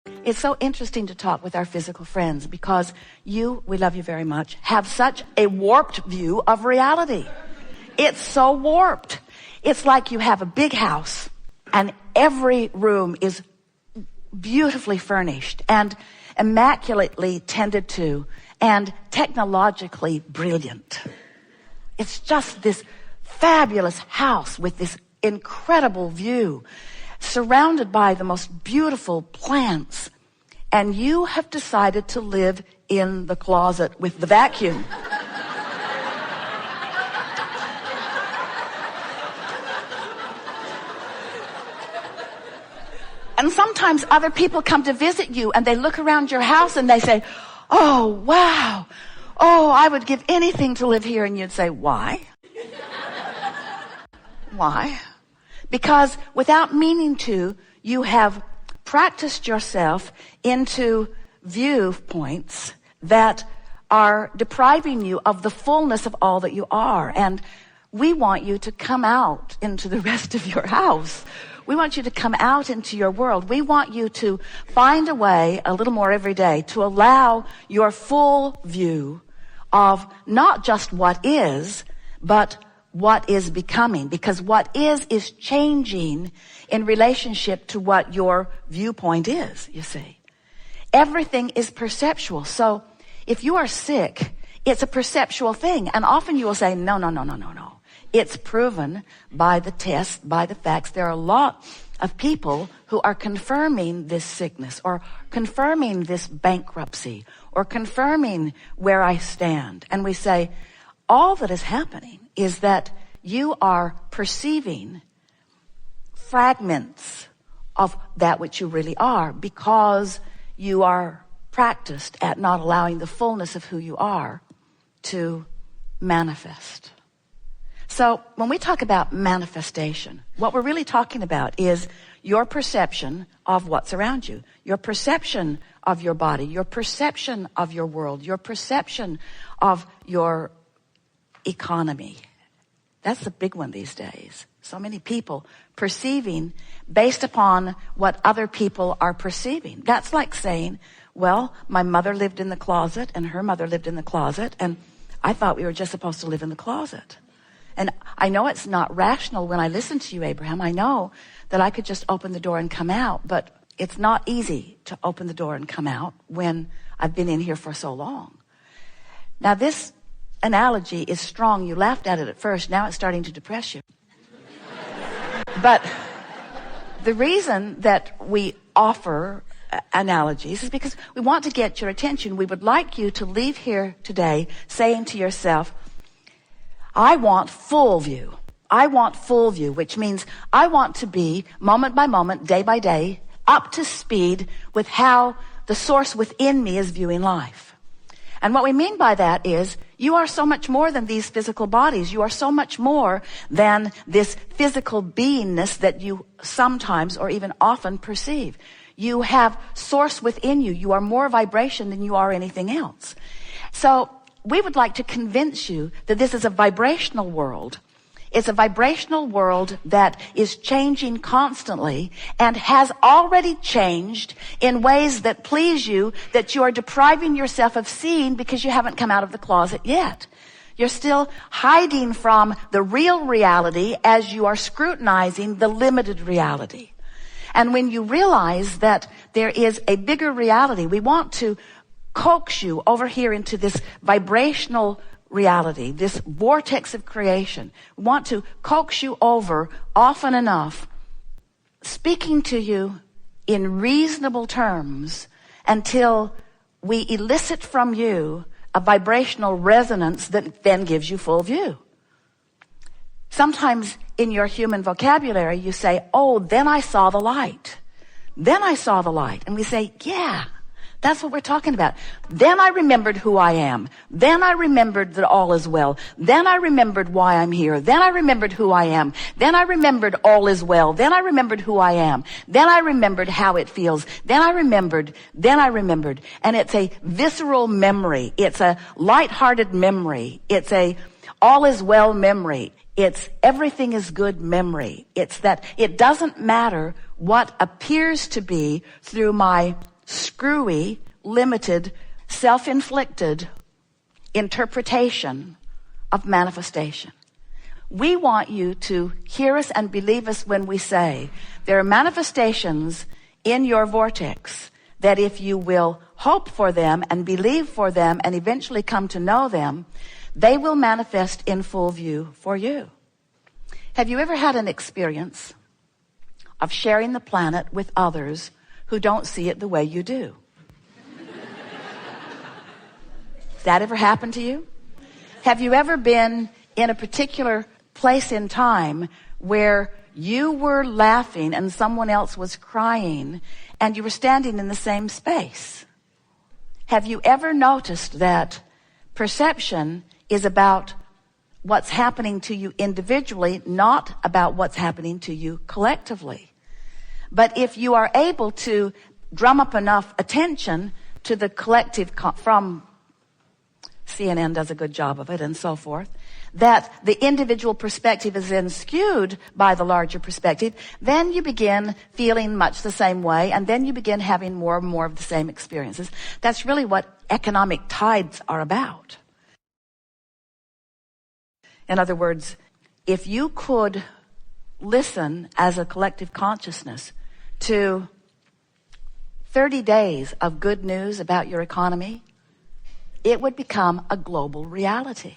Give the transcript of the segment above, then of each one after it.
It's so interesting to talk with our physical friends because you, we love you very much, have such a warped view of reality. It's so warped. It's like you have a big house and every room is beautifully furnished and immaculately tended to and technologically brilliant. It's just this fabulous house with this incredible view, surrounded by the most beautiful plants, and you have decided to live in the closet with the vacuum. And sometimes other people come to visit you and they look around your house and they say, "Oh, wow. Oh, I would give anything to live here." And you'd say, "Why?" Why? Because without meaning to, you have practiced yourself into viewpoints that are depriving you of the fullness of all that you are. And we want you to come out into the rest of your house. We want you to come out into your world. We want you to find a way a little more every day to allow your full view of not just what is, but what is becoming, because what is changing in relationship to what your viewpoint is, you see. Everything is perceptual. So if you are sick, it's a perceptual thing. And often you will say, no. It's proven by the tests, by the facts. There are a lot of people who are confirming this sickness or confirming this bankruptcy or confirming where I stand. And we say, all that is happening is that you are perceiving fragments of that which you really are because you are practiced at not allowing the fullness of who you are to manifest. So when we talk about manifestation, what we're really talking about is your perception of what's around you, your perception of your body, your perception of your world, your perception of your economy. That's the big one these days. So many people perceiving based upon what other people are perceiving. That's like saying, well, my mother lived in the closet and her mother lived in the closet, and I thought we were just supposed to live in the closet. And I know it's not rational when I listen to you, Abraham. I know that I could just open the door and come out, but it's not easy to open the door and come out when I've been in here for so long. Now, this analogy is strong. You laughed at it at first. Now it's starting to depress you. But the reason that we offer analogies is because we want to get your attention. We would like you to leave here today saying to yourself, I want full view. I want full view, which means I want to be moment by moment, day by day, up to speed with how the source within me is viewing life. And what we mean by that is you are so much more than these physical bodies. You are so much more than this physical beingness that you sometimes or even often perceive. You have source within you. You are more vibration than you are anything else. So we would like to convince you that this is a vibrational world. It's a vibrational world that is changing constantly and has already changed in ways that please you, that you are depriving yourself of seeing because you haven't come out of the closet yet. You're still hiding from the real reality as you are scrutinizing the limited reality. And when you realize that there is a bigger reality, we want to coax you over here into this vibrational reality, this vortex of creation. We want to coax you over often enough, speaking to you in reasonable terms until we elicit from you a vibrational resonance that then gives you full view. Sometimes in your human vocabulary, you say, oh, then I saw the light. Then I saw the light. And we say, yeah. That's what we're talking about. Then I remembered who I am. Then I remembered that all is well. Then I remembered why I'm here. Then I remembered who I am. Then I remembered all is well. Then I remembered who I am. Then I remembered how it feels. Then I remembered. And it's a visceral memory. It's a lighthearted memory. It's a all is well memory. It's everything is good memory. It's that it doesn't matter what appears to be through my screwy, limited, self-inflicted interpretation of manifestation. We want you to hear us and believe us when we say there are manifestations in your vortex that if you will hope for them and believe for them and eventually come to know them, they will manifest in full view for you. Have you ever had an experience of sharing the planet with others who don't see it the way you do? Has that ever happened to you? Have you ever been in a particular place in time where you were laughing and someone else was crying and you were standing in the same space? Have you ever noticed that perception is about what's happening to you individually, not about what's happening to you collectively? But if you are able to drum up enough attention to the collective from CNN does a good job of it and so forth, that the individual perspective is then skewed by the larger perspective, then you begin feeling much the same way, and then you begin having more and more of the same experiences. That's really what economic tides are about. In other words, if you could listen as a collective consciousness to 30 days of good news about your economy, it would become a global reality.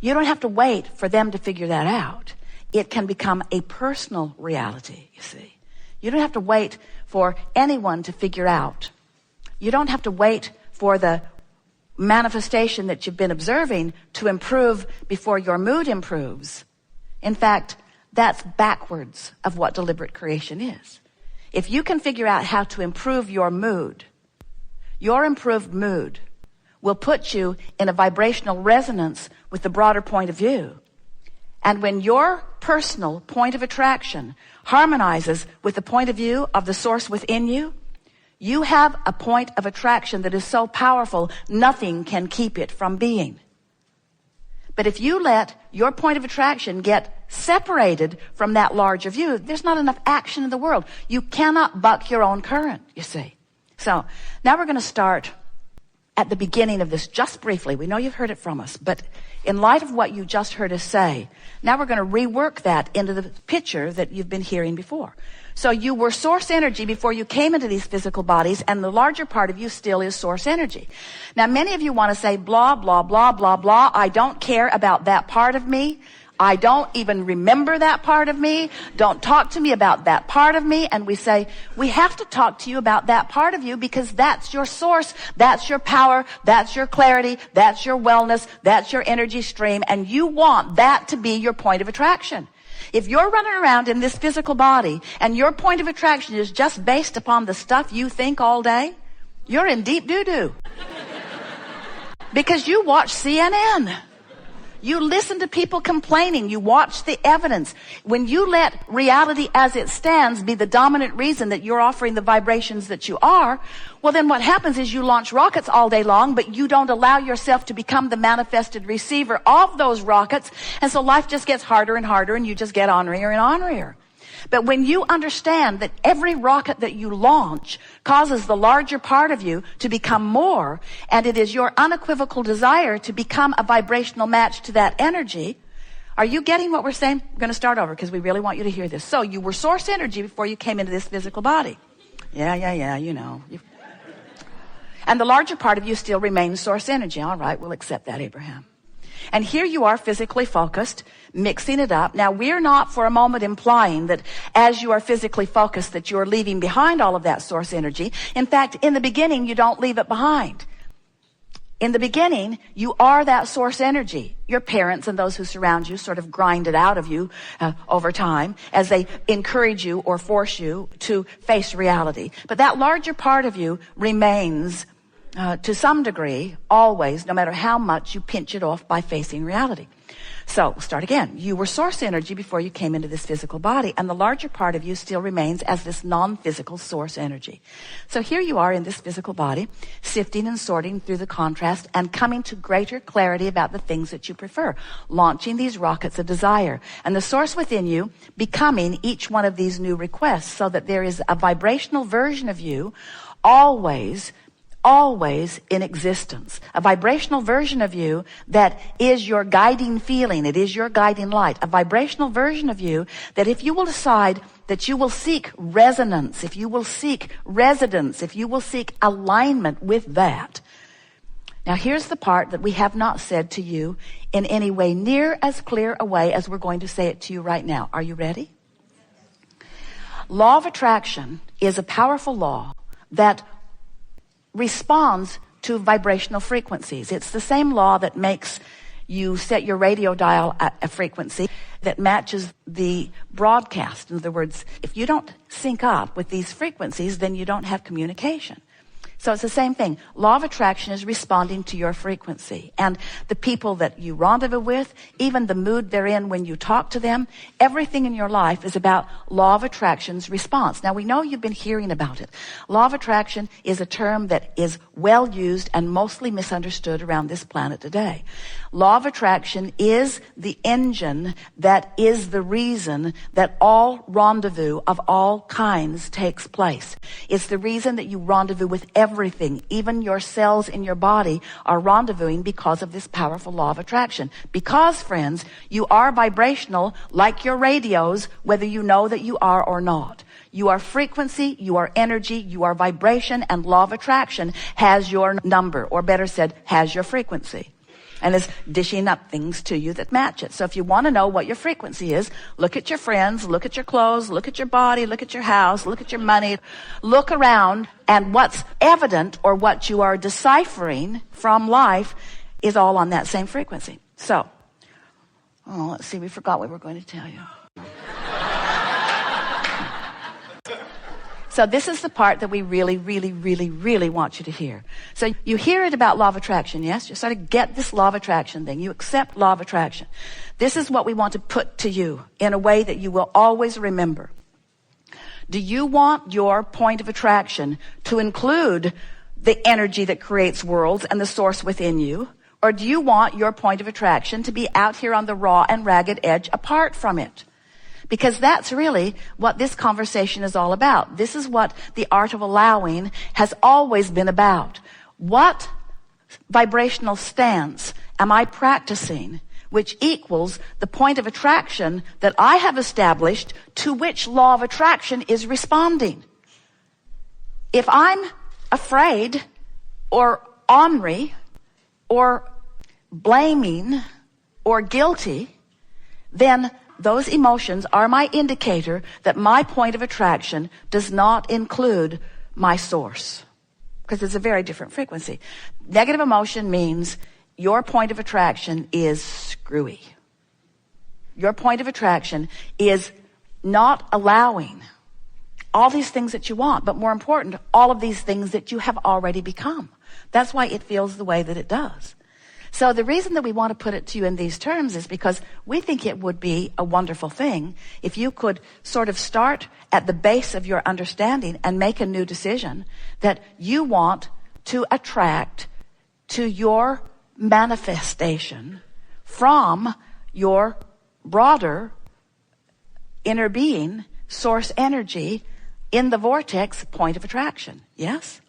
You don't have to wait for them to figure that out. It can become a personal reality, you see. You don't have to wait for anyone to figure out. You don't have to wait for the manifestation that you've been observing to improve before your mood improves. In fact, that's backwards of what deliberate creation is. If you can figure out how to improve your mood, your improved mood will put you in a vibrational resonance with the broader point of view. And when your personal point of attraction harmonizes with the point of view of the source within you, you have a point of attraction that is so powerful, nothing can keep it from being. But if you let your point of attraction get separated from that larger view, there's not enough action in the world. You cannot buck your own current, you see. So now we're going to start at the beginning of this just briefly. We know you've heard it from us, but in light of what you just heard us say, now we're going to rework that into the picture that you've been hearing before. So you were source energy before you came into these physical bodies, and the larger part of you still is source energy. Now many of you want to say blah, blah, blah, blah, blah. I don't care about that part of me. I don't even remember that part of me. Don't talk to me about that part of me. And we say, we have to talk to you about that part of you because that's your source. That's your power. That's your clarity. That's your wellness. That's your energy stream. And you want that to be your point of attraction. If you're running around in this physical body and your point of attraction is just based upon the stuff you think all day, you're in deep doo-doo. Because you watch CNN. You listen to people complaining. You watch the evidence. When you let reality as it stands be the dominant reason that you're offering the vibrations that you are, well, then what happens is you launch rockets all day long, but you don't allow yourself to become the manifested receiver of those rockets. And so life just gets harder and harder, and you just get ornerier and ornerier. But when you understand that every rocket that you launch causes the larger part of you to become more, and it is your unequivocal desire to become a vibrational match to that energy, are you getting what we're saying? We're going to start over because we really want you to hear this. So you were source energy before you came into this physical body. Yeah, you know. And the larger part of you still remains source energy. All right, we'll accept that, Abraham. And here you are physically focused, mixing it up. Now, we're not for a moment implying that as you are physically focused that you're leaving behind all of that source energy. In fact, in the beginning, you don't leave it behind. In the beginning, you are that source energy. Your parents and those who surround you sort of grind it out of you over time as they encourage you or force you to face reality. But that larger part of you remains to some degree, always, no matter how much you pinch it off by facing reality. So, start again. You were source energy before you came into this physical body, and the larger part of you still remains as this non-physical source energy. So here you are in this physical body, sifting and sorting through the contrast and coming to greater clarity about the things that you prefer, launching these rockets of desire, and the source within you becoming each one of these new requests, so that there is a vibrational version of you always in existence. A vibrational version of you that is your guiding feeling. It is your guiding light. A vibrational version of you that if you will decide that you will seek resonance, if you will seek resonance, if you will seek alignment with that. Now here's the part that we have not said to you in any way near as clear a way as we're going to say it to you right now. Are you ready? Law of attraction is a powerful law that responds to vibrational frequencies. It's the same law that makes you set your radio dial at a frequency that matches the broadcast. In other words, if you don't sync up with these frequencies, then you don't have communication. So it's the same thing. Law of attraction is responding to your frequency. And the people that you rendezvous with, even the mood they're in when you talk to them, everything in your life is about law of attraction's response. Now we know you've been hearing about it. Law of attraction is a term that is well used and mostly misunderstood around this planet today. Law of attraction is the engine that is the reason that all rendezvous of all kinds takes place. It's the reason that you rendezvous with everything. Even your cells in your body are rendezvousing because of this powerful law of attraction. Because, friends, you are vibrational like your radios, whether you know that you are or not. You are frequency, you are energy, you are vibration, and law of attraction has your number, or better said, has your frequency. And is dishing up things to you that match it. So if you want to know what your frequency is, look at your friends, look at your clothes, look at your body, look at your house, look at your money, look around, and what's evident or what you are deciphering from life is all on that same frequency. So, let's see, we forgot what we were going to tell you. So this is the part that we really, really, really, really want you to hear. So you hear it about law of attraction, yes? You sort of get this law of attraction thing. You accept law of attraction. This is what we want to put to you in a way that you will always remember. Do you want your point of attraction to include the energy that creates worlds and the source within you? Or do you want your point of attraction to be out here on the raw and ragged edge apart from it? Because that's really what this conversation is all about. This is what the art of allowing has always been about. What vibrational stance am I practicing, which equals the point of attraction that I have established to which law of attraction is responding? If I'm afraid or ornery or blaming or guilty, then those emotions are my indicator that my point of attraction does not include my source, because it's a very different frequency. Negative emotion means your point of attraction is screwy. Your point of attraction is not allowing all these things that you want, but more important, all of these things that you have already become. That's why it feels the way that it does. So the reason that we want to put it to you in these terms is because we think it would be a wonderful thing if you could sort of start at the base of your understanding and make a new decision that you want to attract to your manifestation from your broader inner being, source energy, in the vortex point of attraction. Yes?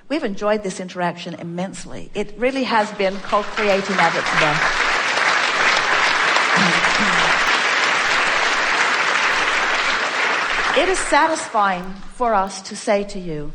We've enjoyed this interaction immensely. It really has been co-creating at its best. It is satisfying for us to say to you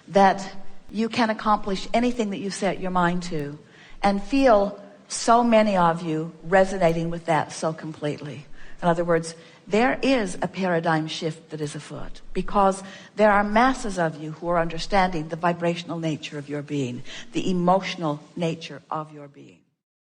that you can accomplish anything that you set your mind to, and feel so many of you resonating with that so completely. In other words, there is a paradigm shift that is afoot, because there are masses of you who are understanding the vibrational nature of your being, the emotional nature of your being.